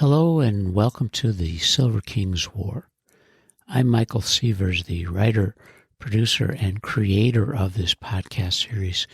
Hello and welcome to the Silver King's War. I'm Michael Sievers, the writer, producer, and creator of this podcast series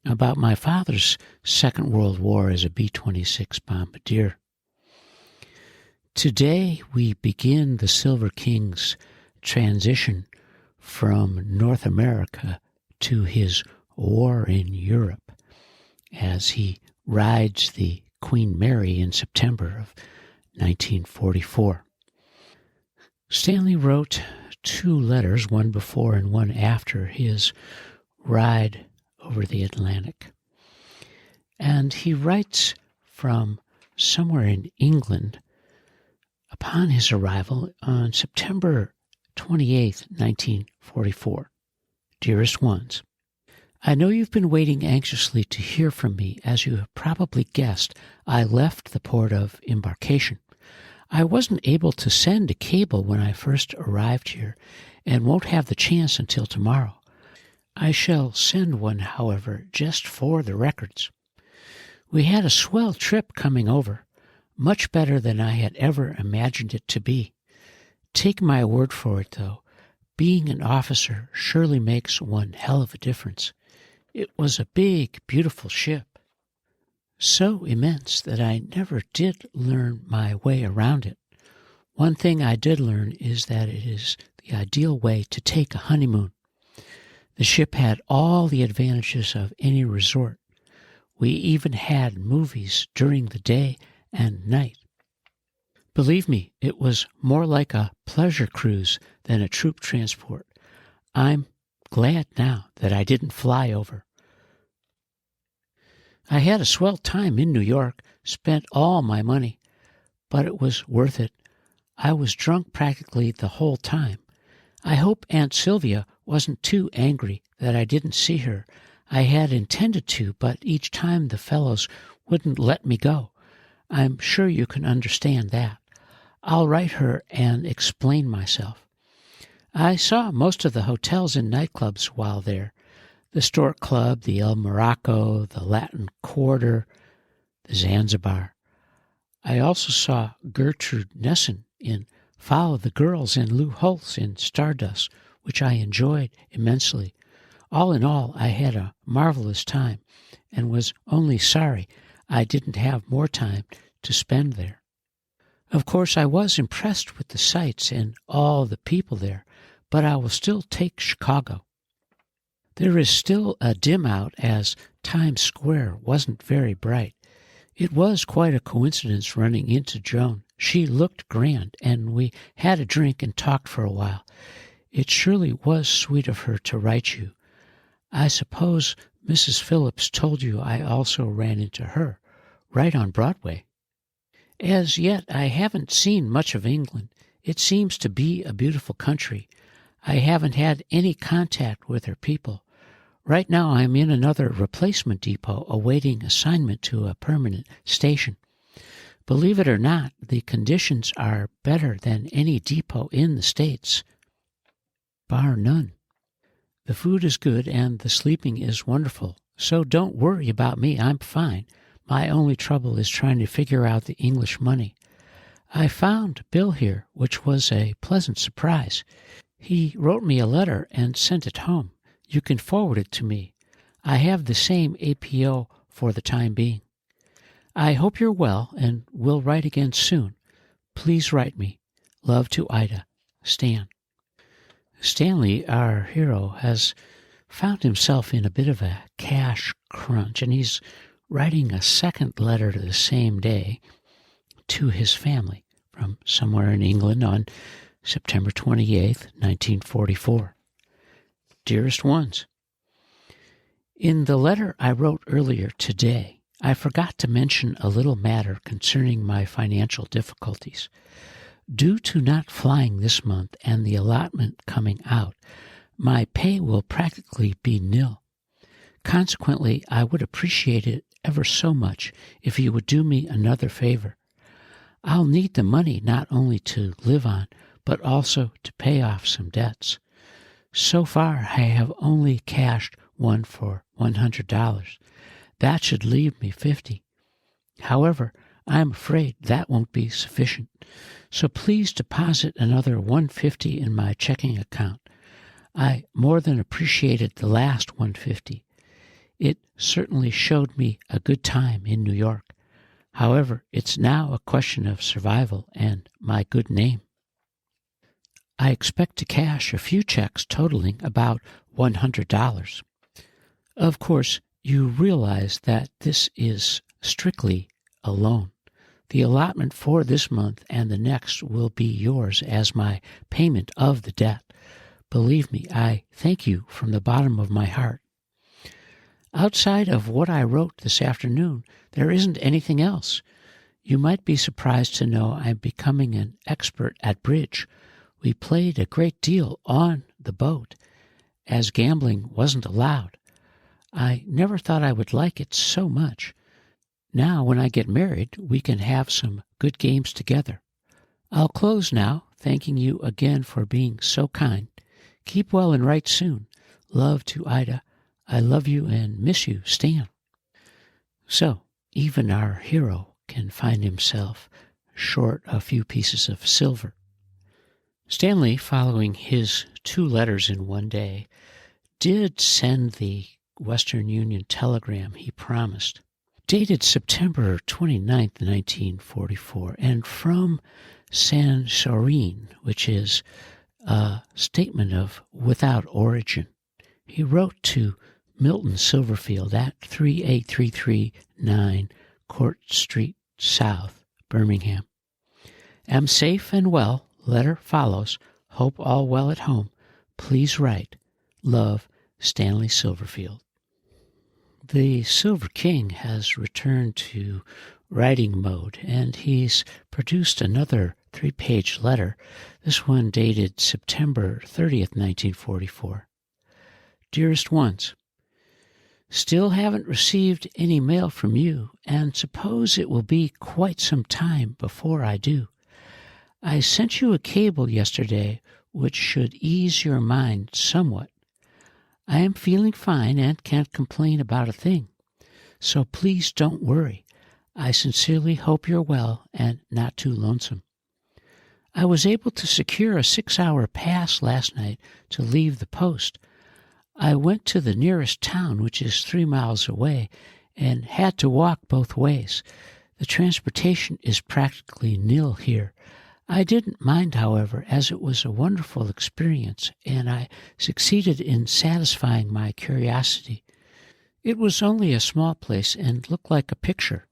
about my father's Second World War as a B-26 bombardier. Today we begin the Silver King's transition from North America to his war in Europe as he rides the Queen Mary in September of 1944. Stanley wrote two letters, one before and one after his ride over the Atlantic. And he writes from somewhere in England upon his arrival on September 28, 1944. Dearest Ones, I know you've been waiting anxiously to hear from me. As you have probably guessed, I left the port of embarkation. I wasn't able to send a cable when I first arrived here, and won't have the chance until tomorrow. I shall send one, however, just for the records. We had a swell trip coming over, much better than I had ever imagined it to be. Take my word for it, though, being an officer surely makes one hell of a difference. It was a big, beautiful ship, so immense that I never did learn my way around it. One thing I did learn is that it is the ideal way to take a honeymoon. The ship had all the advantages of any resort. We even had movies during the day and night. Believe me, it was more like a pleasure cruise than a troop transport. I'm glad now that I didn't fly over. I had a swell time in New York, spent all my money, but it was worth it. I was drunk practically the whole time. I hope Aunt Sylvia wasn't too angry that I didn't see her. I had intended to, but each time the fellows wouldn't let me go. I'm sure you can understand that. I'll write her and explain myself. I saw most of the hotels and nightclubs while there. The Stork Club, the El Morocco, the Latin Quarter, the Zanzibar. I also saw Gertrude Nissen in Follow the Girls and Lou Holtz in Stardust, which I enjoyed immensely. All in all, I had a marvelous time and was only sorry I didn't have more time to spend there. Of course, I was impressed with the sights and all the people there, but I will still take Chicago. There is still a dim out as Times Square wasn't very bright. It was quite a coincidence running into Joan. She looked grand, and we had a drink and talked for a while. It surely was sweet of her to write you. I suppose Mrs. Phillips told you I also ran into her, right on Broadway. As yet, I haven't seen much of England. It seems to be a beautiful country. I haven't had any contact with her people. Right now I'm in another replacement depot awaiting assignment to a permanent station. Believe it or not, the conditions are better than any depot in the States, bar none. The food is good and the sleeping is wonderful, so don't worry about me, I'm fine. My only trouble is trying to figure out the English money. I found Bill here, which was a pleasant surprise. He wrote me a letter and sent it home. You can forward it to me. I have the same APO for the time being. I hope you're well and will write again soon. Please write me. Love to Ida. Stan. Stanley, our hero, has found himself in a bit of a cash crunch, and he's writing a second letter the same day to his family from somewhere in England on September 28th, 1944. Dearest Ones, in the letter I wrote earlier today, I forgot to mention a little matter concerning my financial difficulties. Due to not flying this month and the allotment coming out, my pay will practically be nil. Consequently, I would appreciate it ever so much if you would do me another favor. I'll need the money not only to live on, but also to pay off some debts. So far, I have only cashed one for $100. That should leave me $50. However, I'm afraid that won't be sufficient. So please deposit another $150 in my checking account. I more than appreciated the last $150. It certainly showed me a good time in New York. However, it's now a question of survival and my good name. I expect to cash a few checks totaling about $100. Of course, you realize that this is strictly a loan. The allotment for this month and the next will be yours as my payment of the debt. Believe me, I thank you from the bottom of my heart. Outside of what I wrote this afternoon, there isn't anything else. You might be surprised to know I'm becoming an expert at bridge. We played a great deal on the boat, as gambling wasn't allowed. I never thought I would like it so much. Now, when I get married, we can have some good games together. I'll close now, thanking you again for being so kind. Keep well and write soon. Love to Ida. I love you and miss you, Stan. So, even our hero can find himself short a few pieces of silver. Stanley, following his 2 letters in one day, did send the Western Union telegram he promised, dated September 29th, 1944, and from San Sorin, which is a statement of without origin. He wrote to Milton Silverfield at 38339 Court Street South, Birmingham. Am safe and well. Letter follows. Hope all well at home. Please write. Love, Stanley Silverfield. The Silver King has returned to writing mode, and he's produced another 3-page letter, this one dated September 30th, 1944. Dearest Ones, still haven't received any mail from you, and suppose it will be quite some time before I do. I sent you a cable yesterday which should ease your mind somewhat. I am feeling fine and can't complain about a thing, so please don't worry. I sincerely hope you're well and not too lonesome. I was able to secure a 6-hour pass last night to leave the post. I went to the nearest town, which is 3 miles away, and had to walk both ways. The transportation is practically nil here. I didn't mind, however, as it was a wonderful experience, and I succeeded in satisfying my curiosity. It was only a small place and looked like a picture.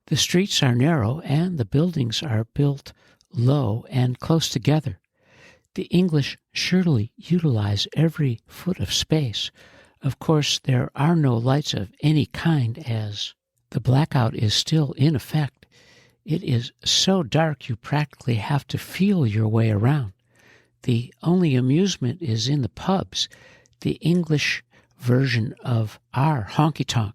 The streets are narrow, and the buildings are built low and close together. The English surely utilize every foot of space. Of course, there are no lights of any kind, as the blackout is still in effect. It is so dark you practically have to feel your way around. The only amusement is in the pubs, the English version of our honky-tonk.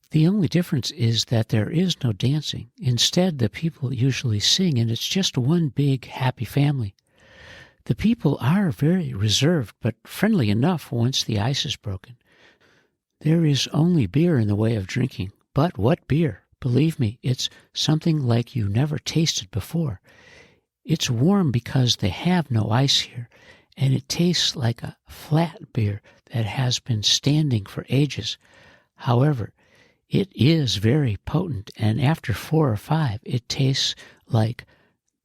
The only difference is that there is no dancing. Instead, the people usually sing, and it's just one big happy family. The people are very reserved, but friendly enough once the ice is broken. There is only beer in the way of drinking, but what beer? Believe me, it's something like you never tasted before. It's warm because they have no ice here, and it tastes like a flat beer that has been standing for ages. However, it is very potent, and after 4 or 5, it tastes like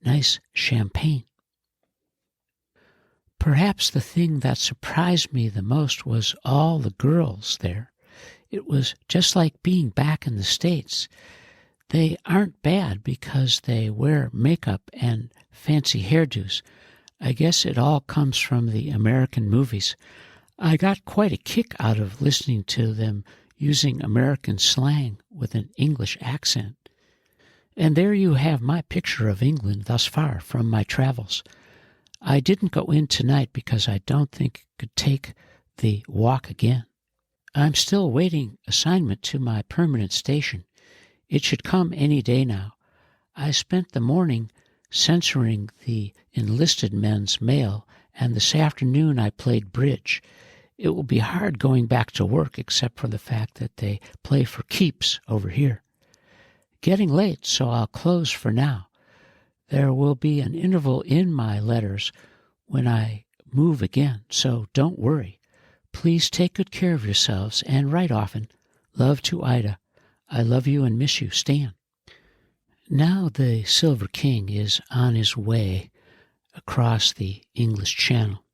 nice champagne. Perhaps the thing that surprised me the most was all the girls there. It was just like being back in the States. They aren't bad because they wear makeup and fancy hairdos. I guess it all comes from the American movies. I got quite a kick out of listening to them using American slang with an English accent. And there you have my picture of England thus far from my travels. I didn't go in tonight because I don't think I could take the walk again. I'm still waiting assignment to my permanent station. It should come any day now. I spent the morning censoring the enlisted men's mail, and this afternoon I played bridge. It will be hard going back to work except for the fact that they play for keeps over here. getting late, so I'll close for now. There will be an interval in my letters when I move again, so don't worry. Please take good care of yourselves and write often. Love to Ida. I love you and miss you, Stan. Now the Silver King is on his way across the English Channel,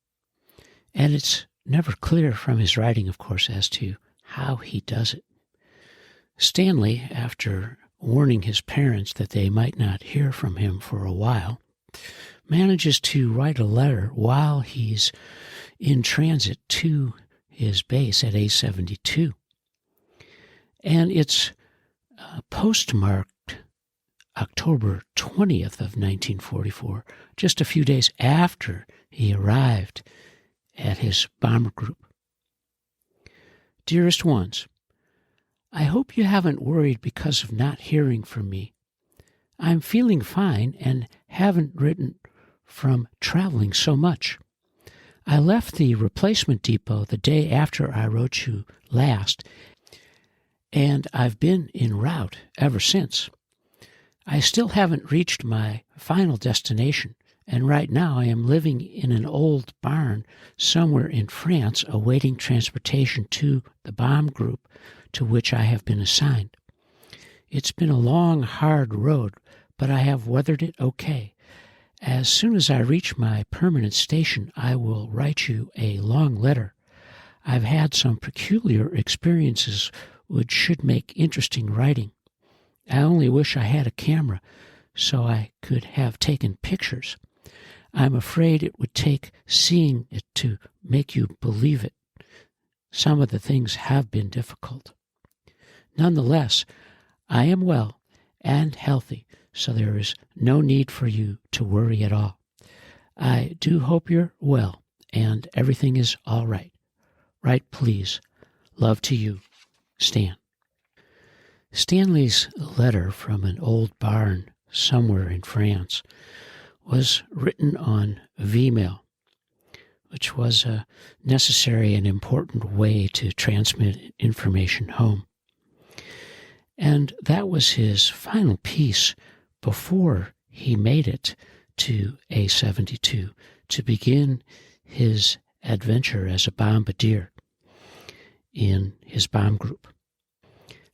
and it's never clear from his writing, of course, as to how he does it. Stanley, after warning his parents that they might not hear from him for a while, manages to write a letter while he's in transit to his base at A-72. And it's postmarked October 20th of 1944, just a few days after he arrived at his bomber group. Dearest Ones, I hope you haven't worried because of not hearing from me. I'm feeling fine and haven't written from traveling so much. I left the replacement depot the day after I wrote you last, and I've been en route ever since. I still haven't reached my final destination, and right now I am living in an old barn somewhere in France awaiting transportation to the bomb group to which I have been assigned. It's been a long, hard road, but I have weathered it okay. As soon as I reach my permanent station, I will write you a long letter. I've had some peculiar experiences which should make interesting writing. I only wish I had a camera so I could have taken pictures. I'm afraid it would take seeing it to make you believe it. Some of the things have been difficult. Nonetheless, I am well and healthy, so there is no need for you to worry at all. I do hope you're well and everything is all right. Write, please. Love to you, Stan. Stanley's letter from an old barn somewhere in France was written on Vmail, which was a necessary and important way to transmit information home. And that was his final piece before he made it to A-72 to begin his adventure as a bombardier in his bomb group.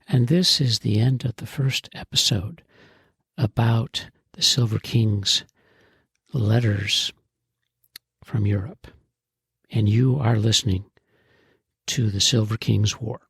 And this is the end of the first episode about the Silver King's letters from Europe. And you are listening to the Silver King's War.